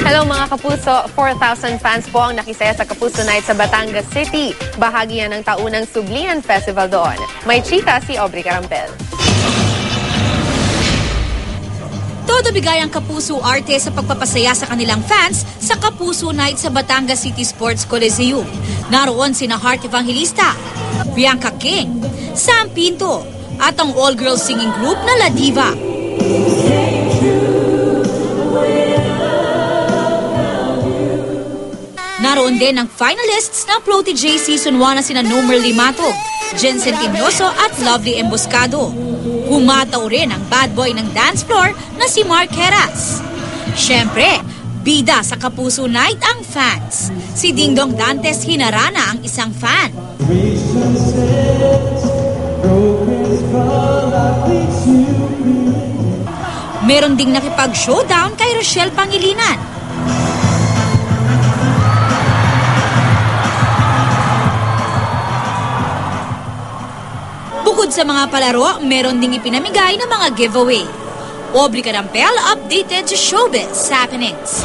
Hello mga kapuso, 4,000 fans po ang nakisaya sa Kapuso Night sa Batangas City. Bahagi yan ng taunang Sublian Festival doon. May chika si Aubrey Carampel. Todo bigay ang Kapuso arte sa pagpapasaya sa kanilang fans sa Kapuso Night sa Batangas City Sports Coliseum. Naroon sina Heart Evangelista, Bianca King, Sam Pinto, at ang all-girls singing group na La Diva. Naroon din ang finalists ng Protégé Season 1 na sina Nomer Limatog, Jensen Timnoso at Lovely Emboscado. Humataw rin ang bad boy ng dance floor na si Mark Heras. Siyempre, bida sa Kapuso Night ang fans. Si Dingdong Dantes Hinarana ang isang fan. Meron ding nakipag-showdown kay Rochelle Pangilinan. Bukod sa mga palaro, meron ding ipinamigay ng mga giveaway. Aubrey Carampel updated sa showbiz happenings.